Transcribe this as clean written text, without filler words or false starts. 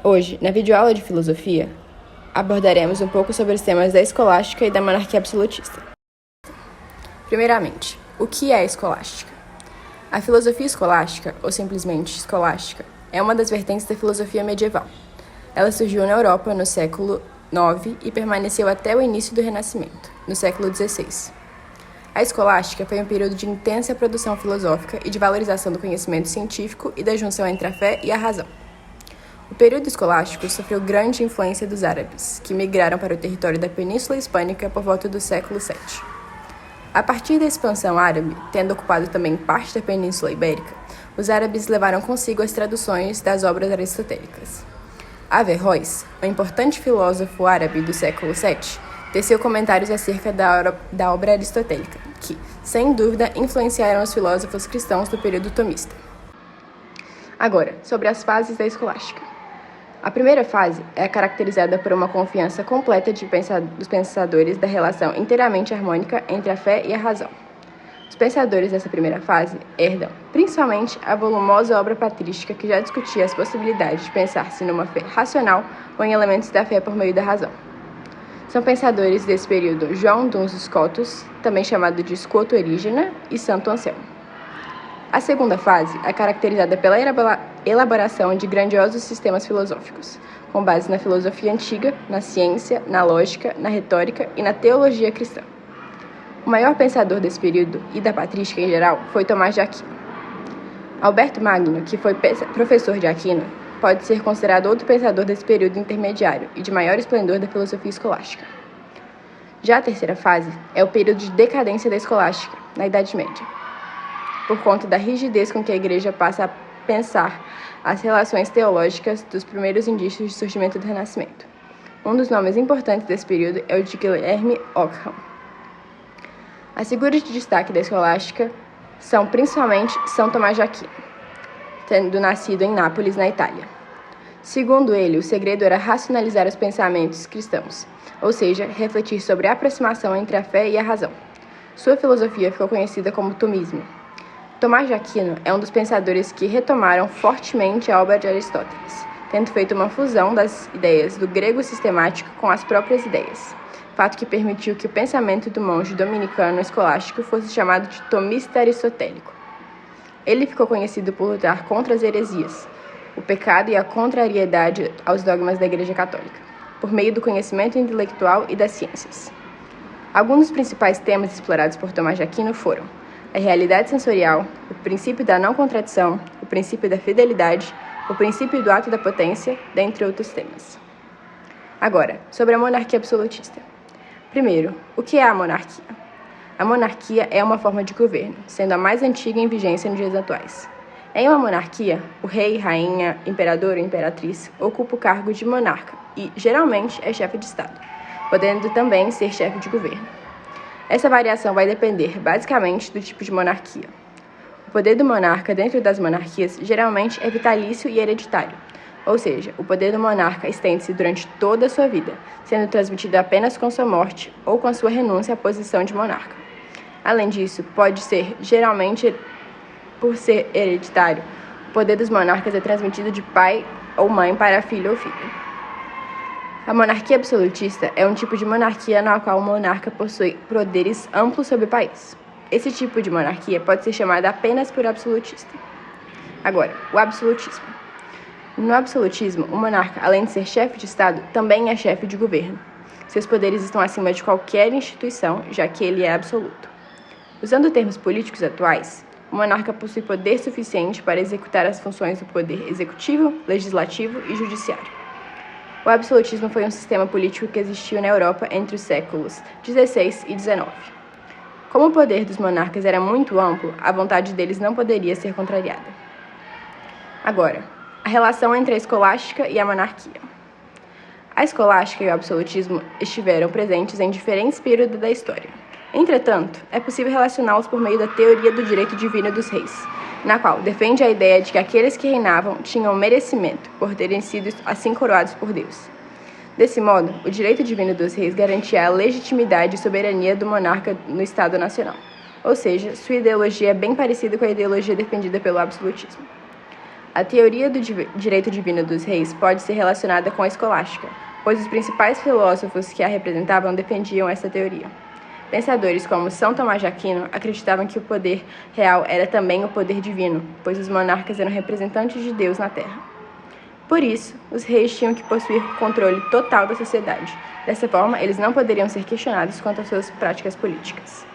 Hoje, na videoaula de filosofia, abordaremos um pouco sobre os temas da escolástica e da monarquia absolutista. Primeiramente, o que é a escolástica? A filosofia escolástica, ou simplesmente escolástica, é uma das vertentes da filosofia medieval. Ela surgiu na Europa no século IX e permaneceu até o início do Renascimento, no século XVI. A escolástica foi um período de intensa produção filosófica e de valorização do conhecimento científico e da junção entre a fé e a razão. O período escolástico sofreu grande influência dos árabes, que migraram para o território da Península Hispânica por volta do século VII. A partir da expansão árabe, tendo ocupado também parte da Península Ibérica, os árabes levaram consigo as traduções das obras aristotélicas. Averroes, um importante filósofo árabe do século VII, teceu comentários acerca da obra aristotélica, que, sem dúvida, influenciaram os filósofos cristãos do período tomista. Agora, sobre as fases da escolástica. A primeira fase é caracterizada por uma confiança completa dos pensadores da relação inteiramente harmônica entre a fé e a razão. Os pensadores dessa primeira fase herdam, principalmente, a volumosa obra patrística que já discutia as possibilidades de pensar-se numa fé racional ou em elementos da fé por meio da razão. São pensadores desse período João Duns Scotus, também chamado de Scoto Erígena, e Santo Anselmo. A segunda fase é caracterizada pela elaboração de grandiosos sistemas filosóficos, com base na filosofia antiga, na ciência, na lógica, na retórica e na teologia cristã. O maior pensador desse período, e da patrística em geral, foi Tomás de Aquino. Alberto Magno, que foi professor de Aquino, pode ser considerado outro pensador desse período intermediário e de maior esplendor da filosofia escolástica. Já a terceira fase é o período de decadência da escolástica, na Idade Média, por conta da rigidez com que a Igreja passa a pensar as relações teológicas dos primeiros indícios de surgimento do Renascimento. Um dos nomes importantes desse período é o de Guilherme Ockham. As figuras de destaque da escolástica são principalmente São Tomás de Aquino, tendo nascido em Nápoles, na Itália. Segundo ele, o segredo era racionalizar os pensamentos cristãos, ou seja, refletir sobre a aproximação entre a fé e a razão. Sua filosofia ficou conhecida como tomismo. Tomás de Aquino é um dos pensadores que retomaram fortemente a obra de Aristóteles, tendo feito uma fusão das ideias do grego sistemático com as próprias ideias, fato que permitiu que o pensamento do monge dominicano escolástico fosse chamado de tomista aristotélico. Ele ficou conhecido por lutar contra as heresias, o pecado e a contrariedade aos dogmas da Igreja Católica, por meio do conhecimento intelectual e das ciências. Alguns dos principais temas explorados por Tomás de Aquino foram a realidade sensorial, o princípio da não contradição, o princípio da fidelidade, o princípio do ato da potência, dentre outros temas. Agora, sobre a monarquia absolutista. Primeiro, o que é a monarquia? A monarquia é uma forma de governo, sendo a mais antiga em vigência nos dias atuais. Em uma monarquia, o rei, rainha, imperador ou imperatriz ocupa o cargo de monarca e, geralmente, é chefe de Estado, podendo também ser chefe de governo. Essa variação vai depender, basicamente, do tipo de monarquia. O poder do monarca dentro das monarquias geralmente é vitalício e hereditário, ou seja, o poder do monarca estende-se durante toda a sua vida, sendo transmitido apenas com sua morte ou com a sua renúncia à posição de monarca. Além disso, pode ser, geralmente, por ser hereditário, o poder dos monarcas é transmitido de pai ou mãe para filho ou filho. A monarquia absolutista é um tipo de monarquia na qual o monarca possui poderes amplos sobre o país. Esse tipo de monarquia pode ser chamada apenas por absolutista. Agora, o absolutismo. No absolutismo, o monarca, além de ser chefe de Estado, também é chefe de governo. Seus poderes estão acima de qualquer instituição, já que ele é absoluto. Usando termos políticos atuais, o monarca possui poder suficiente para executar as funções do poder executivo, legislativo e judiciário. O absolutismo foi um sistema político que existiu na Europa entre os séculos XVI e XIX. Como o poder dos monarcas era muito amplo, a vontade deles não poderia ser contrariada. Agora, a relação entre a escolástica e a monarquia. A escolástica e o absolutismo estiveram presentes em diferentes períodos da história. Entretanto, é possível relacioná-los por meio da teoria do direito divino dos reis, na qual defende a ideia de que aqueles que reinavam tinham merecimento por terem sido assim coroados por Deus. Desse modo, o direito divino dos reis garantia a legitimidade e soberania do monarca no Estado nacional, ou seja, sua ideologia é bem parecida com a ideologia defendida pelo absolutismo. A teoria do direito divino dos reis pode ser relacionada com a escolástica, pois os principais filósofos que a representavam defendiam essa teoria. Pensadores como São Tomás de Aquino acreditavam que o poder real era também o poder divino, pois os monarcas eram representantes de Deus na Terra. Por isso, os reis tinham que possuir controle total da sociedade. Dessa forma, eles não poderiam ser questionados quanto às suas práticas políticas.